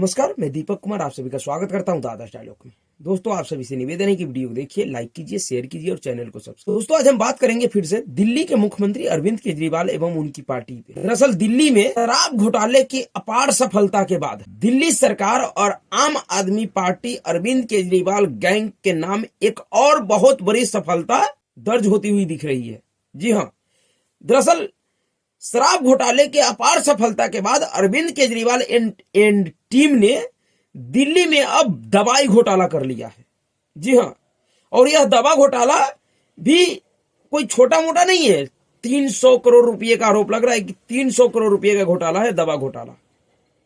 नमस्कार, मैं दीपक कुमार आप सभी का स्वागत करता हूं दादा डायलॉग में। दोस्तों, आप सभी से निवेदन है कि वीडियो को देखिए, लाइक कीजिए, शेयर कीजिए और चैनल को सब्सक्राइब। दोस्तों, आज हम बात करेंगे फिर से दिल्ली के मुख्यमंत्री अरविंद केजरीवाल एवं उनकी पार्टी पे। दरअसल दिल्ली में शराब घोटाले की अपार सफलता के बाद दिल्ली सरकार और आम आदमी पार्टी अरविंद केजरीवाल गैंग के नाम एक और बहुत बड़ी सफलता दर्ज होती हुई दिख रही है। जी हाँ, दरअसल शराब घोटाले के अपार सफलता के बाद अरविंद केजरीवाल एंड टीम ने दिल्ली में अब दवाई घोटाला कर लिया है। जी हाँ, और यह दवा घोटाला भी कोई छोटा मोटा नहीं है। 300 करोड़ रुपए का आरोप लग रहा है कि 300 करोड़ रुपए का घोटाला है, दवा घोटाला।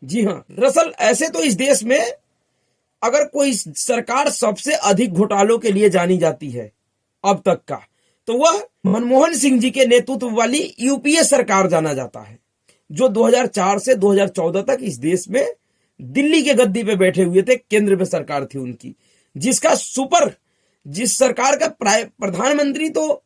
जी हाँ, दरअसल ऐसे तो इस देश में अगर कोई सरकार सबसे अधिक घोटालों के लिए जानी जाती है अब तक का, तो वह मनमोहन सिंह जी के नेतृत्व वाली यूपीए सरकार जाना जाता है, जो 2004 से 2014 तक इस देश में दिल्ली के गद्दी पे बैठे हुए थे। केंद्र में सरकार थी उनकी, जिस सरकार का प्रधानमंत्री तो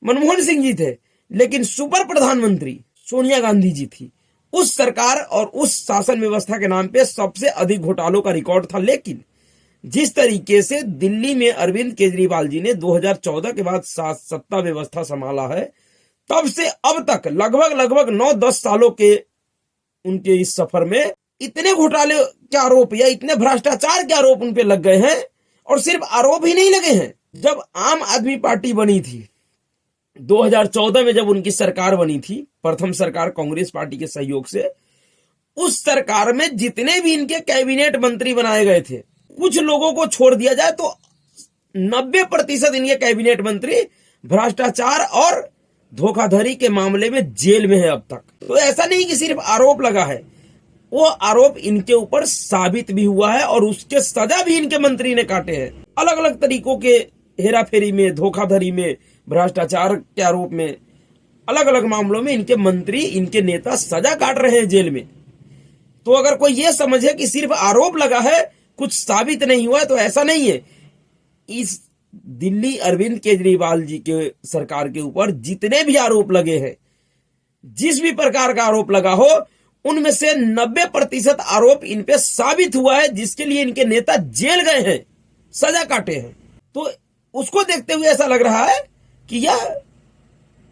मनमोहन सिंह जी थे, लेकिन सुपर प्रधानमंत्री सोनिया गांधी जी थी। उस सरकार और उस शासन व्यवस्था के नाम पे सबसे अधिक घोटालों का रिकॉर्ड था। लेकिन जिस तरीके से दिल्ली में अरविंद केजरीवाल जी ने 2014 के बाद सत्ता व्यवस्था संभाला है, तब से अब तक लगभग 9-10 सालों के उनके इस सफर में इतने घोटाले के आरोप या इतने भ्रष्टाचार के आरोप उन पे लग गए हैं। और सिर्फ आरोप ही नहीं लगे हैं, जब आम आदमी पार्टी बनी थी 2014 में, जब उनकी सरकार बनी थी, प्रथम सरकार कांग्रेस पार्टी के सहयोग से, उस सरकार में जितने भी इनके कैबिनेट मंत्री बनाए गए थे, कुछ लोगों को छोड़ दिया जाए तो 90% इनके कैबिनेट मंत्री भ्रष्टाचार और धोखाधड़ी के मामले में जेल में है अब तक। तो ऐसा नहीं कि सिर्फ आरोप लगा है, वो आरोप इनके ऊपर साबित भी हुआ है और उसके सजा भी इनके मंत्री ने काटे हैं। अलग अलग तरीकों के हेराफेरी में, धोखाधड़ी में, भ्रष्टाचार के आरोप में, अलग अलग मामलों में इनके मंत्री, इनके नेता सजा काट रहे हैं जेल में। तो अगर कोई ये समझे कि सिर्फ आरोप लगा है, कुछ साबित नहीं हुआ है, तो ऐसा नहीं है। इस दिल्ली अरविंद केजरीवाल जी के सरकार के ऊपर जितने भी आरोप लगे हैं, जिस भी प्रकार का आरोप लगा हो, उनमें से 90% आरोप इन पे साबित हुआ है, जिसके लिए इनके नेता जेल गए हैं, सजा काटे हैं। तो उसको देखते हुए ऐसा लग रहा है कि यह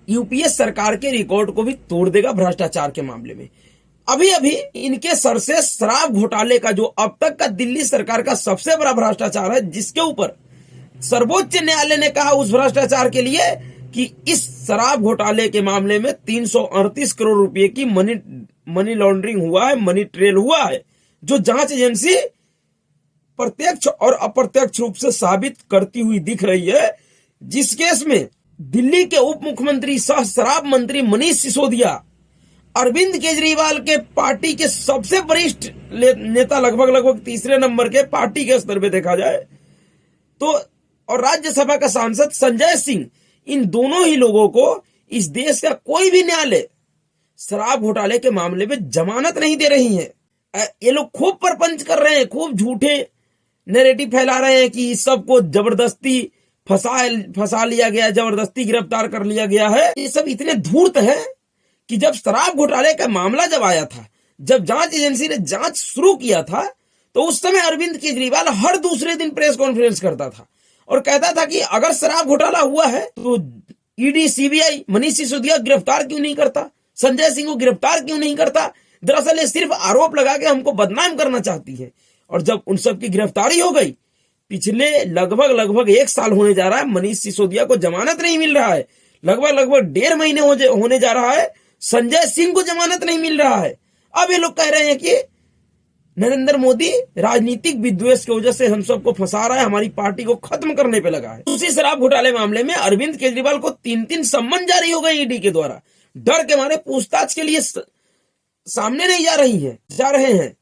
यूपीए सरकार के रिकॉर्ड को भी तोड़ देगा भ्रष्टाचार के मामले में। अभी इनके सर से शराब घोटाले का, जो अब तक का दिल्ली सरकार का सबसे बड़ा भ्रष्टाचार है, जिसके ऊपर सर्वोच्च न्यायालय ने कहा उस भ्रष्टाचार के लिए कि इस शराब घोटाले के मामले में 338 करोड़ रुपए की मनी लॉन्ड्रिंग हुआ है, मनी ट्रेल हुआ है, जो जांच एजेंसी प्रत्यक्ष और अप्रत्यक्ष रूप से साबित करती हुई दिख रही है। जिस केस में दिल्ली के उप मुख्यमंत्री सह शराब मंत्री मनीष सिसोदिया, अरविंद केजरीवाल के पार्टी के सबसे वरिष्ठ नेता, लगभग तीसरे नंबर के पार्टी के स्तर पे देखा जाए तो, और राज्यसभा का सांसद संजय सिंह, इन दोनों ही लोगों को इस देश का कोई भी न्यायालय शराब घोटाले के मामले में जमानत नहीं दे रही है। ये लोग खूब परपंच कर रहे हैं, खूब झूठे नैरेटिव फैला रहे हैं कि सबको जबरदस्ती फंसा लिया गया, जबरदस्ती गिरफ्तार कर लिया गया है। ये सब इतने धूर्त है कि जब शराब घोटाले का मामला जब आया था, जब जांच एजेंसी ने जांच शुरू किया था, तो उस समय अरविंद केजरीवाल हर दूसरे दिन प्रेस कॉन्फ्रेंस करता था और कहता था कि अगर शराब घोटाला हुआ है तो ईडी, सीबीआई मनीष सिसोदिया गिरफ्तार क्यों नहीं करता, संजय सिंह को गिरफ्तार क्यों नहीं करता। दरअसल ये सिर्फ आरोप लगा के हमको बदनाम करना चाहती है। और जब उन सब की गिरफ्तारी हो गई, पिछले लगभग 1 साल होने जा रहा है, मनीष सिसोदिया को जमानत नहीं मिल रहा है। लगभग 1.5 महीने होने जा रहा है, संजय सिंह को जमानत नहीं मिल रहा है। अब ये लोग कह रहे हैं कि नरेंद्र मोदी राजनीतिक विद्वेष की वजह से हम सबको फंसा रहा है, हमारी पार्टी को खत्म करने पे लगा है। उसी शराब घोटाले मामले में अरविंद केजरीवाल को 3 सम्मन जारी हो गए ईडी के द्वारा। डर के मारे पूछताछ के लिए सामने नहीं जा रहे हैं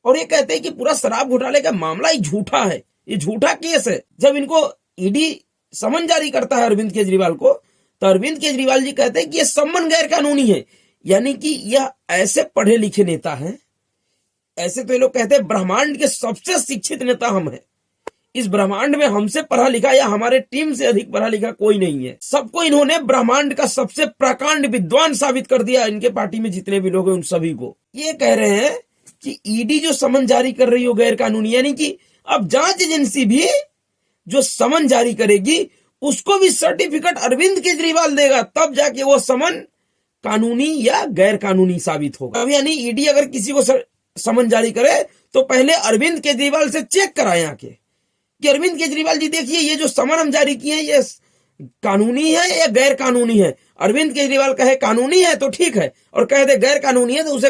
और ये कहते हैं कि पूरा शराब घोटाले का मामला ही झूठा है, ये झूठा केस है। जब इनको ईडी सम्मन जारी करता है अरविंद केजरीवाल को, तो अरविंद केजरीवाल जी कहते हैं कि यह सम्मन गैर कानूनी है। यानी कि यह ऐसे पढ़े लिखे नेता हैं, ऐसे तो ये लोग कहते हैं ब्रह्मांड के सबसे शिक्षित नेता हम हैं, इस ब्रह्मांड में हमसे पढ़ा लिखा या हमारे टीम से अधिक पढ़ा लिखा कोई नहीं है। सबको इन्होंने ब्रह्मांड का सबसे प्रकांड विद्वान साबित कर दिया। इनके पार्टी में जितने भी लोग हैं उन सभी को ये कह रहे हैं कि ईडी जो समन जारी कर रही हो गैर कानूनी, यानी कि अब जांच एजेंसी भी जो समन जारी करेगी उसको भी सर्टिफिकेट अरविंद केजरीवाल देगा, तब जाके वो समन कानूनी या गैर कानूनी साबित होगा। अब यानी ईडी अगर किसी को समन जारी करे तो पहले अरविंद केजरीवाल से चेक कराए आके कि अरविंद केजरीवाल जी देखिए ये जो समन हम जारी किए हैं ये कानूनी है या गैर कानूनी है। अरविंद केजरीवाल कहे कानूनी है तो ठीक है, और कहे दे गैर कानूनी है तो उसे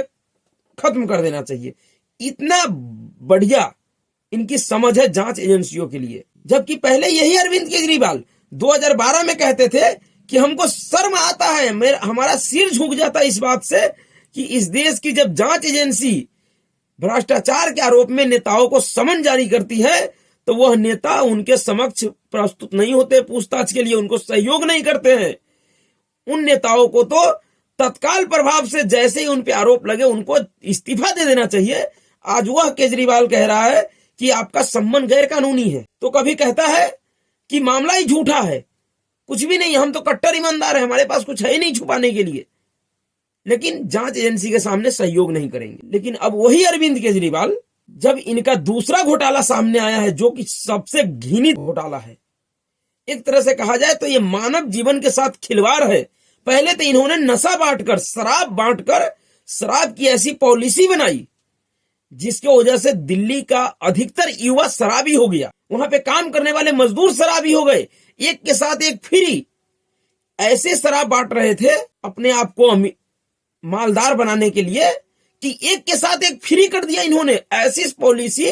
खत्म कर देना चाहिए। इतना बढ़िया इनकी समझ है जांच एजेंसियों के लिए। जबकि पहले यही अरविंद केजरीवाल 2012 में कहते थे कि हमको शर्म आता है, हमारा सिर झुक जाता है इस बात से कि इस देश की जब जांच एजेंसी भ्रष्टाचार के आरोप में नेताओं को समन जारी करती है तो वह नेता उनके समक्ष प्रस्तुत नहीं होते पूछताछ के लिए, उनको सहयोग नहीं करते हैं। उन नेताओं को तो तत्काल प्रभाव से जैसे ही उन पे आरोप लगे उनको इस्तीफा दे देना चाहिए। आज वह केजरीवाल कह रहा है कि आपका सम्मान गैर कानूनी है, तो कभी कहता है कि मामला ही झूठा है, कुछ भी नहीं, हम तो कट्टर ईमानदार है, हमारे पास कुछ है ही नहीं छुपाने के लिए, लेकिन जांच एजेंसी के सामने सहयोग नहीं करेंगे। लेकिन अब वही अरविंद केजरीवाल, जब इनका दूसरा घोटाला सामने आया है जो कि सबसे घृणित घोटाला है, एक तरह से कहा जाए तो ये मानव जीवन के साथ खिलवाड़ है। पहले तो इन्होंने नशा बांटकर, शराब बांटकर शराब की ऐसी पॉलिसी बनाई जिसके वजह से दिल्ली का अधिकतर युवा शराबी हो गया, वहां पे काम करने वाले मजदूर शराबी हो गए, एक के साथ एक फ्री। ऐसे शराब बांट रहे थे अपने आप को मालदार बनाने के लिए कि एक के साथ एक फ्री कर दिया इन्होंने। ऐसी पॉलिसी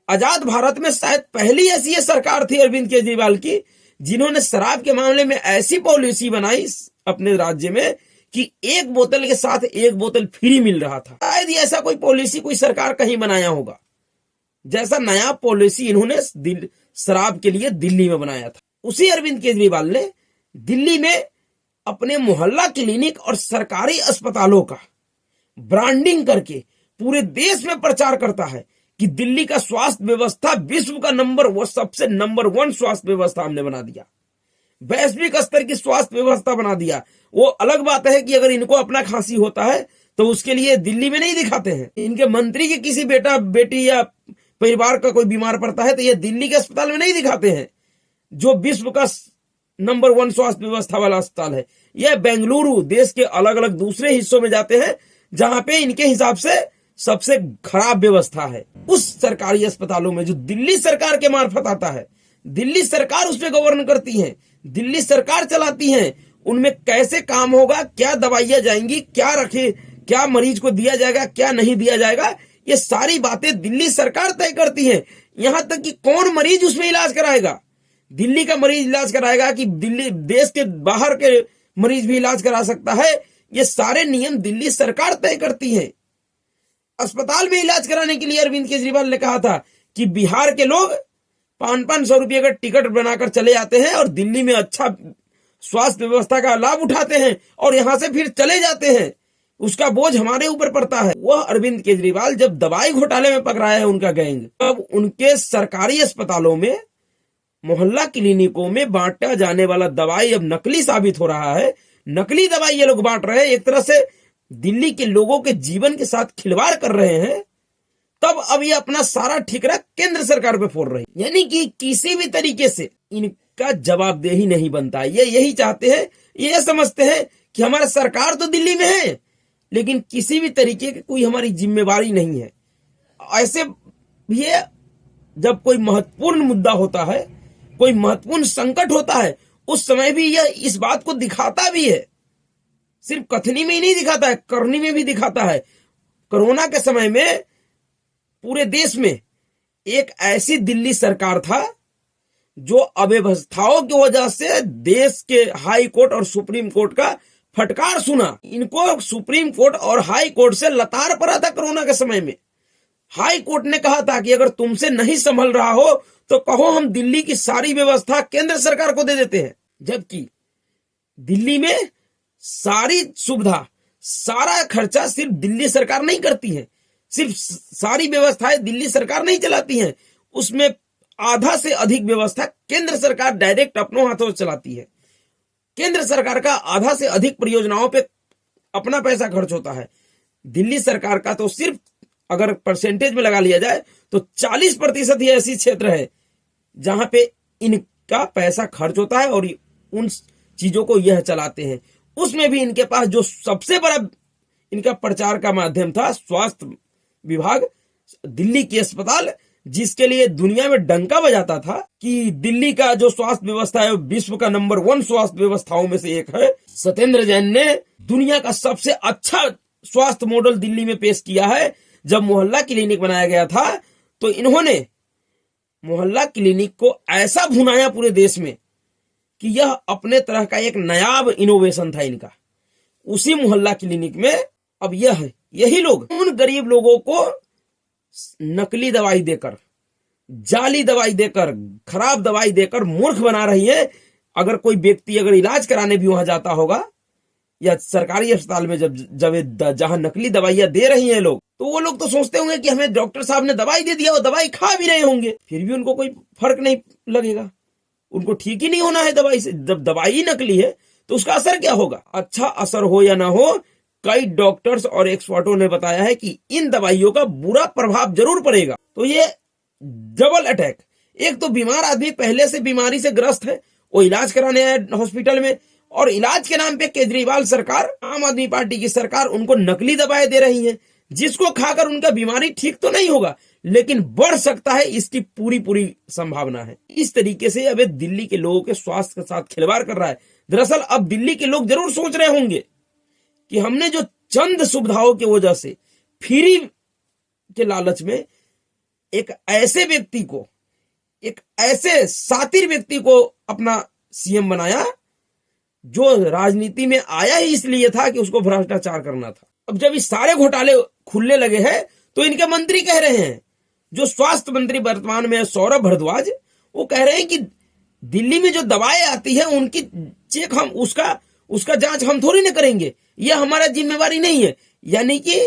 आजाद भारत में शायद पहली ऐसी सरकार थी अरविंद केजरीवाल की जिन्होंने शराब के मामले में ऐसी पॉलिसी बनाई अपने राज्य में कि एक बोतल के साथ एक बोतल फ्री मिल रहा था। शायद ऐसा कोई पॉलिसी कोई सरकार कहीं बनाया होगा जैसा नया पॉलिसी इन्होंने शराब के लिए दिल्ली में बनाया था। उसी अरविंद केजरीवाल ने दिल्ली में अपने मोहल्ला क्लिनिक और सरकारी अस्पतालों का ब्रांडिंग करके पूरे देश में प्रचार करता है कि दिल्ली का स्वास्थ्य व्यवस्था विश्व का सबसे नंबर 1 स्वास्थ्य व्यवस्था हमने बना दिया, वैश्विक स्तर की स्वास्थ्य व्यवस्था बना दिया। वो अलग बात है कि अगर इनको अपना खांसी होता है तो उसके लिए दिल्ली में नहीं दिखाते हैं, इनके मंत्री के किसी बेटा बेटी या परिवार का कोई बीमार पड़ता है तो ये दिल्ली के अस्पताल में नहीं दिखाते हैं जो विश्व का नंबर 1 स्वास्थ्य व्यवस्था वाला अस्पताल है। यह बेंगलुरु देश के अलग अलग दूसरे हिस्सों में जाते हैं जहां पे इनके हिसाब से सबसे खराब व्यवस्था है। उस सरकारी अस्पतालों में जो दिल्ली सरकार के मार्फत आता है, दिल्ली सरकार उसमें गवर्न करती है, दिल्ली सरकार चलाती है, उनमें कैसे काम होगा, क्या दवाइयां जाएंगी, क्या रखे, क्या मरीज को दिया जाएगा, क्या नहीं दिया जाएगा, ये सारी बातें दिल्ली सरकार तय करती है। यहां तक कि कौन मरीज उसमें इलाज कराएगा, दिल्ली का मरीज इलाज कराएगा कि दिल्ली देश के बाहर के मरीज भी इलाज करा सकता है, ये सारे नियम दिल्ली सरकार तय करती है। अस्पताल में इलाज कराने के लिए अरविंद केजरीवाल ने कहा था कि बिहार के लोग 500-500 रुपये का टिकट बनाकर चले आते हैं और दिल्ली में अच्छा स्वास्थ्य व्यवस्था का लाभ उठाते हैं और यहां से फिर चले जाते हैं, उसका बोझ हमारे ऊपर पड़ता है। वह अरविंद केजरीवाल जब दवाई घोटाले में पकड़ाया है उनका गैंग, अब उनके सरकारी अस्पतालों में, मोहल्ला क्लिनिकों में बांटा जाने वाला दवाई अब नकली साबित हो रहा है। नकली दवाई ये लोग बांट रहे हैं, एक तरह से दिल्ली के लोगों के जीवन के साथ खिलवाड़ कर रहे हैं। तब अब ये अपना सारा ठिकरा केंद्र सरकार पे फोड़ रहे हैं, यानी कि किसी भी तरीके से इनका जवाबदेही नहीं बनता। ये यही चाहते हैं, ये समझते हैं कि हमारा सरकार तो दिल्ली में है लेकिन किसी भी तरीके की कोई हमारी जिम्मेवारी नहीं है। ऐसे भी जब कोई महत्वपूर्ण मुद्दा होता है, कोई महत्वपूर्ण संकट होता है, उस समय भी यह इस बात को दिखाता भी है, सिर्फ कथनी में ही नहीं दिखाता है, करनी में भी दिखाता है। कोरोना के समय में पूरे देश में एक ऐसी दिल्ली सरकार था जो अव्यवस्थाओं की वजह से देश के हाई कोर्ट और सुप्रीम कोर्ट का फटकार सुना। इनको सुप्रीम कोर्ट और हाई कोर्ट से लताड़ पड़ा था कोरोना के समय में। हाई कोर्ट ने कहा था कि अगर तुमसे नहीं संभल रहा हो तो कहो हम दिल्ली की सारी व्यवस्था केंद्र सरकार को दे देते हैं। जबकि दिल्ली में सारी सुविधा, सारा खर्चा सिर्फ दिल्ली सरकार नहीं करती है, सिर्फ सारी व्यवस्थाएं दिल्ली सरकार नहीं चलाती है, उसमें आधा से अधिक व्यवस्था केंद्र सरकार डायरेक्ट अपनों हाथों से चलाती है। केंद्र सरकार का आधा से अधिक परियोजनाओं पे अपना पैसा खर्च होता है, दिल्ली सरकार का तो सिर्फ अगर परसेंटेज में लगा लिया जाए तो 40% ही ऐसी क्षेत्र है जहां पे इनका पैसा खर्च होता है और उन चीजों को यह चलाते हैं। उसमें भी इनके पास जो सबसे बड़ा इनका प्रचार का माध्यम था स्वास्थ्य विभाग, दिल्ली के अस्पताल, जिसके लिए दुनिया में डंका बजाता था कि दिल्ली का जो स्वास्थ्य व्यवस्था है विश्व का नंबर 1 स्वास्थ्य व्यवस्थाओं में से एक है। सत्येंद्र जैन ने दुनिया का सबसे अच्छा स्वास्थ्य मॉडल दिल्ली में पेश किया है। जब मोहल्ला क्लिनिक बनाया गया था तो इन्होंने मोहल्ला क्लिनिक को ऐसा भुनाया पूरे देश में कि यह अपने तरह का एक नायाब इनोवेशन था इनका। उसी मोहल्ला क्लिनिक में अब यही लोग उन गरीब लोगों को नकली दवाई देकर, जाली दवाई देकर, खराब दवाई देकर मूर्ख बना रही है। अगर कोई व्यक्ति अगर इलाज कराने भी वहां जाता होगा या सरकारी अस्पताल में जब जहां नकली दवाइयां दे रही हैं लोग, तो वो लोग तो सोचते होंगे कि हमें डॉक्टर साहब ने दवाई दे दिया, वो दवाई खा भी रहे होंगे, फिर भी उनको कोई फर्क नहीं लगेगा, उनको ठीक ही नहीं होना है दवाई से। जब दवाई नकली है तो उसका असर क्या होगा? अच्छा असर हो या ना हो, कई डॉक्टर्स और एक्सपर्टों ने बताया है कि इन दवाइयों का बुरा प्रभाव जरूर पड़ेगा। तो ये डबल अटैक, एक तो बीमार आदमी पहले से बीमारी से ग्रस्त है, वो इलाज कराने आए हॉस्पिटल में, और इलाज के नाम पे केजरीवाल सरकार, आम आदमी पार्टी की सरकार उनको नकली दवाएं दे रही है, जिसको खाकर उनका बीमारी ठीक तो नहीं होगा लेकिन बढ़ सकता है, इसकी पूरी संभावना है। इस तरीके से अब दिल्ली के लोगों के स्वास्थ्य के साथ खिलवाड़ कर रहा है। दरअसल अब दिल्ली के लोग जरूर सोच रहे होंगे कि हमने जो चंद सुविधाओं की वजह से फ्री के लालच में एक ऐसे व्यक्ति को, एक ऐसे सातिर व्यक्ति को अपना सीएम बनाया जो राजनीति में आया ही इसलिए था कि उसको भ्रष्टाचार करना था। अब जब इस सारे घोटाले खुलने लगे हैं तो इनके मंत्री कह रहे हैं, जो स्वास्थ्य मंत्री वर्तमान में है सौरभ भारद्वाज, वो कह रहे हैं कि दिल्ली में जो दवाएं आती है उनकी चेक हम उसका जांच हम थोड़ी ना करेंगे, यह हमारा जिम्मेवारी नहीं है। यानी कि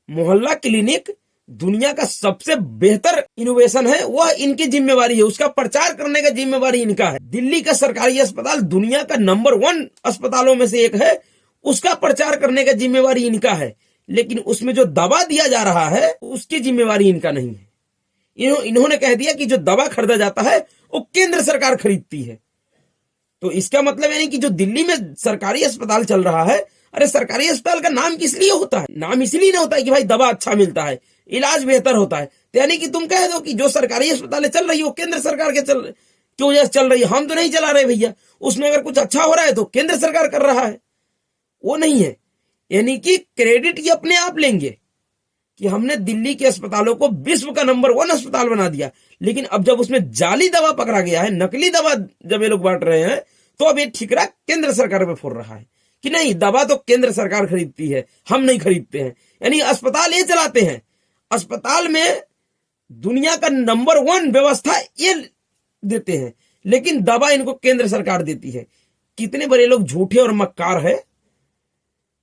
मोहल्ला क्लिनिक दुनिया का सबसे बेहतर इनोवेशन है, वह इनकी जिम्मेवारी है, उसका प्रचार करने का जिम्मेवारी इनका है। दिल्ली का सरकारी अस्पताल दुनिया का नंबर 1 अस्पतालों में से एक है, उसका प्रचार करने का जिम्मेवारी इनका है, लेकिन उसमें जो दवा दिया जा रहा है उसकी जिम्मेवारी इनका नहीं है। इन्होंने कह दिया कि जो दवा खरीदा जाता है वो केंद्र सरकार खरीदती है। तो इसका मतलब यानी कि जो दिल्ली में सरकारी अस्पताल चल रहा है, अरे सरकारी अस्पताल का नाम किस लिए होता है? नाम इसलिए ना होता है कि भाई दवा अच्छा मिलता है, इलाज बेहतर होता है। तो यानी कि तुम कह दो कि जो सरकारी अस्पतालें चल रही है वो केंद्र सरकार के की वजह से चल रही है, हम तो नहीं चला रहे भैया, उसमें अगर कुछ अच्छा हो रहा है तो केंद्र सरकार कर रहा है, वो नहीं है। यानी कि क्रेडिट ये अपने आप लेंगे कि हमने दिल्ली के अस्पतालों को विश्व का नंबर 1 अस्पताल बना दिया, लेकिन अब जब उसमें जाली दवा पकड़ा गया है, नकली दवा जब ये लोग बांट रहे हैं, तो अब ये ठिकरा केंद्र सरकार पे फोड़ रहा है कि नहीं, दवा तो केंद्र सरकार खरीदती है, हम नहीं खरीदते हैं। यानी अस्पताल ये चलाते हैं, अस्पताल में दुनिया का नंबर 1 व्यवस्था ये देते हैं, लेकिन दवा इनको केंद्र सरकार देती है। कितने बड़े लोग झूठे और मक्कार है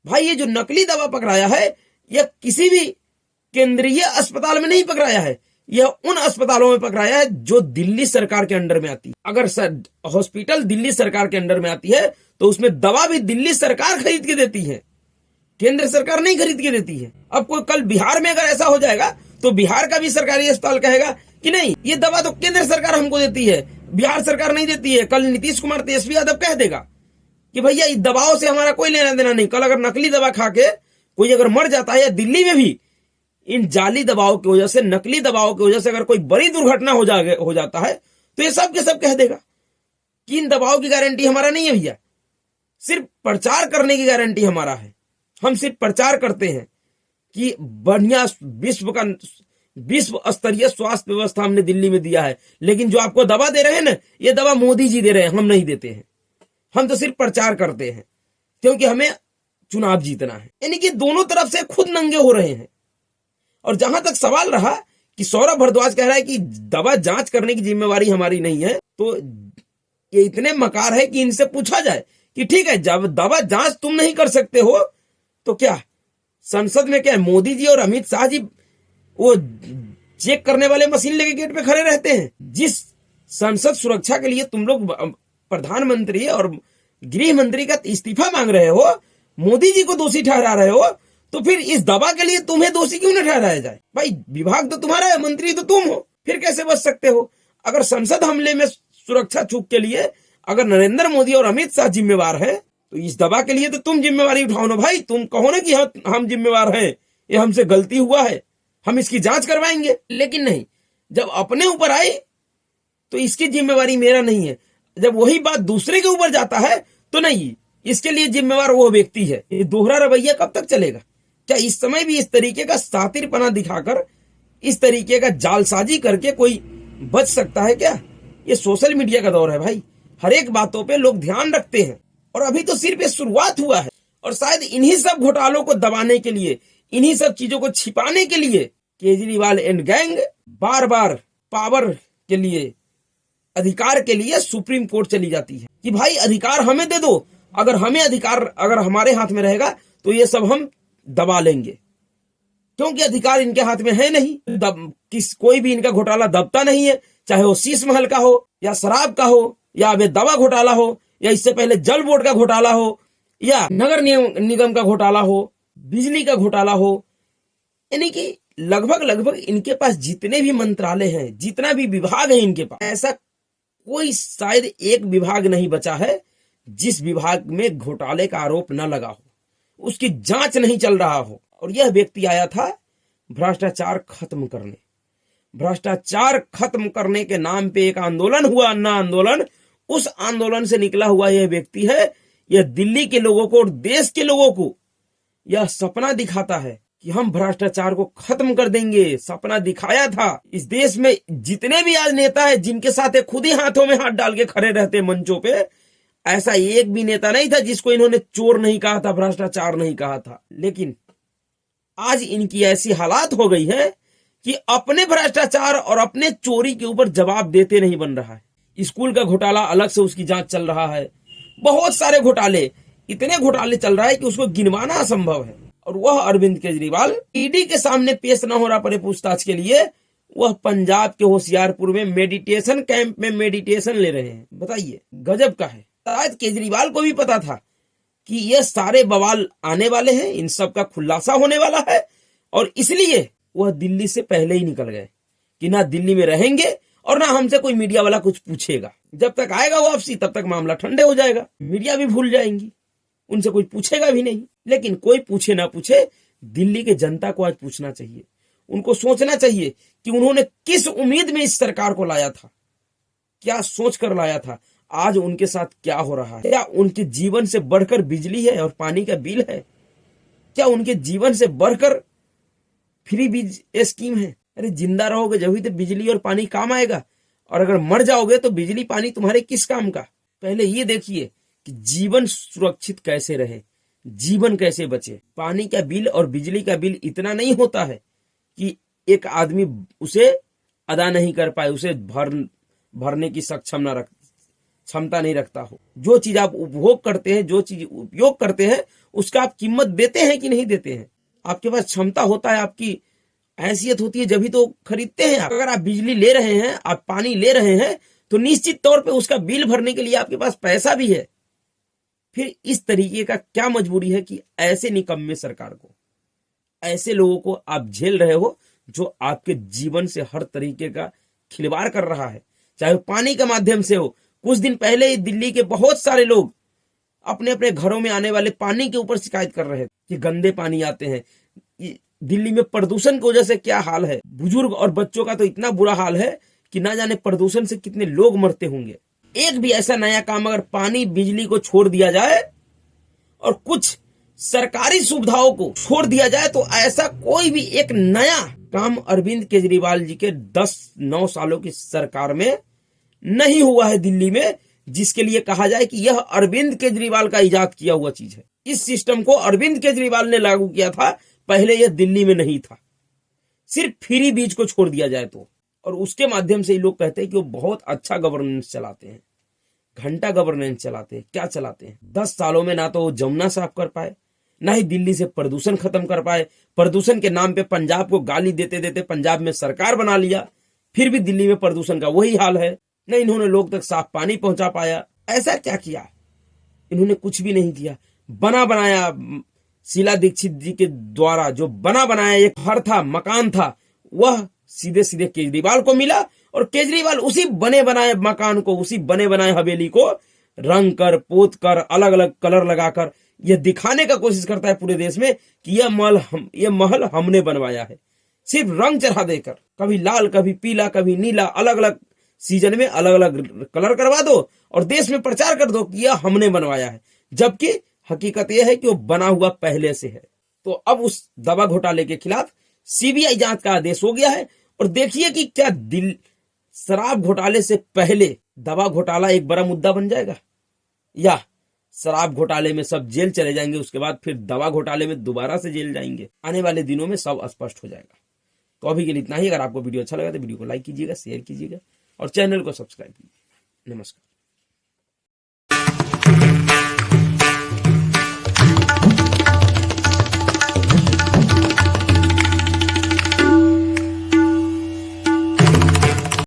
भाई। ये जो नकली दवा पकड़ाया है यह किसी भी केंद्रीय अस्पताल में नहीं पकड़ाया है, यह उन अस्पतालों में पकड़ाया है जो दिल्ली सरकार के अंडर में आती है। अगर हॉस्पिटल दिल्ली सरकार के अंडर में आती है तो उसमें दवा भी दिल्ली सरकार खरीद के देती है, केंद्र सरकार नहीं खरीद के देती है। अब कोई कल बिहार में अगर ऐसा हो जाएगा तो बिहार का भी सरकारी अस्पताल कहेगा कि नहीं, ये दवा तो केंद्र सरकार हमको देती है, बिहार सरकार नहीं देती है। कल नीतीश कुमार तेजस्वी यादव कह देगा कि भैया इस दवाओं से हमारा कोई लेना देना नहीं। कल अगर नकली दवा खा के कोई अगर मर जाता है, या दिल्ली में भी इन जाली दवाओं की वजह से, नकली दवाओं की वजह से अगर कोई बड़ी दुर्घटना हो जाता है तो ये सब के सब कह देगा कि इन दवाओं की गारंटी हमारा नहीं है भैया, सिर्फ प्रचार करने की गारंटी हमारा है। हम सिर्फ प्रचार करते हैं कि बढ़िया विश्व स्तरीय स्वास्थ्य व्यवस्था हमने दिल्ली में दिया है, लेकिन जो आपको दवा दे रहे हैं ना, ये दवा मोदी जी दे रहे हैं, हम नहीं देते हैं। हम तो सिर्फ प्रचार करते हैं क्योंकि हमें चुनाव जीतना है। यानी कि दोनों तरफ से खुद नंगे हो रहे हैं। और जहां तक सवाल रहा कि सौरभ भारद्वाज कह रहा है कि दवा जांच करने की जिम्मेवारी हमारी नहीं है, तो ये इतने मकार है कि इनसे पूछा जाए कि ठीक है, जब दवा जांच तुम नहीं कर सकते हो तो क्या संसद में क्या मोदी जी और अमित शाह जी वो चेक करने वाले मशीन लेके गेट पे खड़े रहते हैं? जिस संसद सुरक्षा के लिए तुम लोग प्रधानमंत्री और गृह मंत्री का इस्तीफा मांग रहे हो, मोदी जी को दोषी ठहरा रहे हो, तो फिर इस दवा के लिए तुम्हें दोषी क्यों न ठहराया जाए? भाई विभाग तो तुम्हारा है, मंत्री तो तुम हो, फिर कैसे बच सकते हो? अगर संसद हमले में सुरक्षा चूक के लिए अगर नरेंद्र मोदी और अमित शाह जिम्मेवार है, तो इस दवा के लिए तो तुम जिम्मेवारी उठाओ ना भाई। तुम कहो ना कि हम जिम्मेवार हैं, ये हमसे गलती हुआ है, हम इसकी जांच करवाएंगे। लेकिन नहीं, जब अपने ऊपर आए तो इसकी जिम्मेवारी मेरा नहीं है। जब वही बात दूसरे के ऊपर जाता है तो नहीं, इसके लिए जिम्मेवार वो व्यक्ति है। ये दोहरा रवैया कब तक चलेगा? क्या इस समय भी इस तरीके का सातिरपना दिखाकर, इस तरीके का जालसाजी करके कोई बच सकता है क्या? ये सोशल मीडिया का दौर है भाई, हर एक बातों पे लोग ध्यान रखते हैं, और अभी तो सिर्फ ये शुरुआत हुआ है। और शायद इन्हीं सब घोटालों को दबाने के लिए, इन्हीं सब चीजों को छिपाने के लिए Kejriwal and gang bar bar power के लिए, अधिकार के लिए सुप्रीम कोर्ट चली जाती है कि भाई अधिकार हमें दे दो। अगर हमें अधिकार अगर हमारे हाथ में रहेगा तो ये सब हम दबा लेंगे, क्योंकि अधिकार इनके हाथ में है नहीं। कोई भी इनका घोटाला दबता नहीं है, चाहे वो शीश महल का हो, या शराब का हो, या अभी दवा घोटाला हो, या इससे पहले जल बोर्ड का घोटाला हो, या नगर निगम का घोटाला हो, बिजली का घोटाला हो। यानी कि लगभग इनके पास जितने भी मंत्रालय हैं, जितना भी विभाग है इनके पास, ऐसा कोई शायद एक विभाग नहीं बचा है जिस विभाग में घोटाले का आरोप न लगा हो, उसकी जांच नहीं चल रहा हो। और यह व्यक्ति आया था भ्रष्टाचार खत्म करने। भ्रष्टाचार खत्म करने के नाम पे एक आंदोलन हुआ, अन्ना आंदोलन। उस आंदोलन से निकला हुआ यह व्यक्ति है। यह दिल्ली के लोगों को और देश के लोगों को यह सपना दिखाता है कि हम भ्रष्टाचार को खत्म कर देंगे। सपना दिखाया था। इस देश में जितने भी आज नेता है, जिनके साथ खुद ही हाथों में हाथ डाल के खड़े रहते मंचों पे, ऐसा एक भी नेता नहीं था जिसको इन्होंने चोर नहीं कहा था, भ्रष्टाचार नहीं कहा था। लेकिन आज इनकी ऐसी हालात हो गई है कि अपने भ्रष्टाचार और अपने चोरी के ऊपर जवाब देते नहीं बन रहा है। स्कूल का घोटाला अलग से उसकी जांच चल रहा है। बहुत सारे घोटाले, इतने घोटाले चल रहा है कि उसको गिनवाना असंभव है। और वह अरविंद केजरीवाल ईडी के सामने पेश न हो रहा पड़े पूछताछ के लिए, वह पंजाब के होशियारपुर में मेडिटेशन कैंप में मेडिटेशन ले रहे हैं। बताइए, गजब का है। शायद केजरीवाल को भी पता था कि ये सारे बवाल आने वाले हैं, इन सब का खुलासा होने वाला है, और इसलिए वह दिल्ली से पहले ही निकल गए कि ना दिल्ली में रहेंगे और ना हमसे कोई मीडिया वाला कुछ पूछेगा। जब तक आएगा वापसी तब तक मामला ठंडे हो जाएगा, मीडिया भी भूल जाएंगी, उनसे कोई पूछेगा भी नहीं। लेकिन कोई पूछे ना पूछे, दिल्ली के जनता को आज पूछना चाहिए। उनको सोचना चाहिए कि उन्होंने किस उम्मीद में इस सरकार को लाया था, क्या सोच कर लाया था, आज उनके साथ क्या हो रहा है। क्या उनके जीवन से बढ़कर बिजली है और पानी का बिल है? क्या उनके जीवन से बढ़कर फ्री बीज स्कीम है? अरे जिंदा रहोगे जब ही तो बिजली और पानी काम आएगा, और अगर मर जाओगे तो बिजली पानी तुम्हारे किस काम का? पहले ये देखिए कि जीवन सुरक्षित कैसे रहे, जीवन कैसे बचे। पानी का बिल और बिजली का बिल इतना नहीं होता है कि एक आदमी उसे अदा नहीं कर पाए, उसे भरने की क्षमता नहीं रखता हो। जो चीज आप उपभोग करते हैं, जो चीज उपयोग करते हैं, उसका आप कीमत देते हैं कि नहीं देते हैं? आपके पास क्षमता होता है, आपकी हैसियत होती है, जब ही तो खरीदते हैं। अगर आप बिजली ले रहे हैं, आप पानी ले रहे हैं, तो निश्चित तौर पे उसका बिल भरने के लिए आपके पास पैसा भी है। फिर इस तरीके का क्या मजबूरी है कि ऐसे निकम्मे सरकार को, ऐसे लोगों को आप झेल रहे हो जो आपके जीवन से हर तरीके का खिलवाड़ कर रहा है, चाहे पानी के माध्यम से हो। कुछ दिन पहले ही दिल्ली के बहुत सारे लोग अपने अपने घरों में आने वाले पानी के ऊपर शिकायत कर रहे थे कि गंदे पानी आते हैं। दिल्ली में प्रदूषण की वजह से क्या हाल है, बुजुर्ग और बच्चों का तो इतना बुरा हाल है कि ना जाने प्रदूषण से कितने लोग मरते होंगे। एक भी ऐसा नया काम अगर पानी बिजली को छोड़ दिया जाए और कुछ सरकारी सुविधाओं को छोड़ दिया जाए, तो ऐसा कोई भी एक नया काम अरविंद केजरीवाल जी के 10-9 सालों की सरकार में नहीं हुआ है दिल्ली में, जिसके लिए कहा जाए कि यह अरविंद केजरीवाल का इजाद किया हुआ चीज है। इस सिस्टम को अरविंद केजरीवाल ने लागू किया था, पहले यह दिल्ली में नहीं था। सिर्फ फ्री बीज को छोड़ दिया जाए तो, और उसके माध्यम से ये लोग कहते हैं कि वो बहुत अच्छा गवर्नेंस चलाते हैं, घंटा गवर्नेंस चलाते हैं। क्या चलाते हैं? 10 सालों में ना तो वो जमुना साफ कर पाए, ना ही दिल्ली से प्रदूषण खत्म कर पाए। प्रदूषण के नाम पे पंजाब को गाली देते देते पंजाब में सरकार बना लिया, फिर भी दिल्ली में प्रदूषण का वही हाल है। न इन्होंने लोग तक साफ पानी पहुंचा पाया। ऐसा क्या किया? इन्होंने कुछ भी नहीं किया। बना बनाया शीला दीक्षित जी के द्वारा जो बना बनाया एक घर था, मकान था, वह सीधे सीधे केजरीवाल को मिला और केजरीवाल उसी बने बनाए मकान को, उसी बने बनाए हवेली को रंग कर, पोत कर, अलग अलग कलर लगाकर यह दिखाने का कोशिश करता है पूरे देश में कि यह महल हमने बनवाया है। सिर्फ रंग चढ़ा देकर, कभी लाल, कभी पीला, कभी नीला, अलग अलग सीजन में अलग अलग कलर करवा दो और देश में प्रचार कर दो कि यह हमने बनवाया है, जबकि हकीकत यह है कि वो बना हुआ पहले से है। तो अब उस दवा घोटाले के खिलाफ सीबीआई जांच का आदेश हो गया है और देखिए कि क्या शराब घोटाले से पहले दवा घोटाला एक बड़ा मुद्दा बन जाएगा या शराब घोटाले में सब जेल चले जाएंगे, उसके बाद फिर दवा घोटाले में दोबारा से जेल जाएंगे। आने वाले दिनों में सब स्पष्ट हो जाएगा। तो अभी के लिए इतना ही। अगर आपको वीडियो अच्छा लगा तो वीडियो को लाइक कीजिएगा, शेयर कीजिएगा और चैनल को सब्सक्राइब कीजिए। नमस्कार।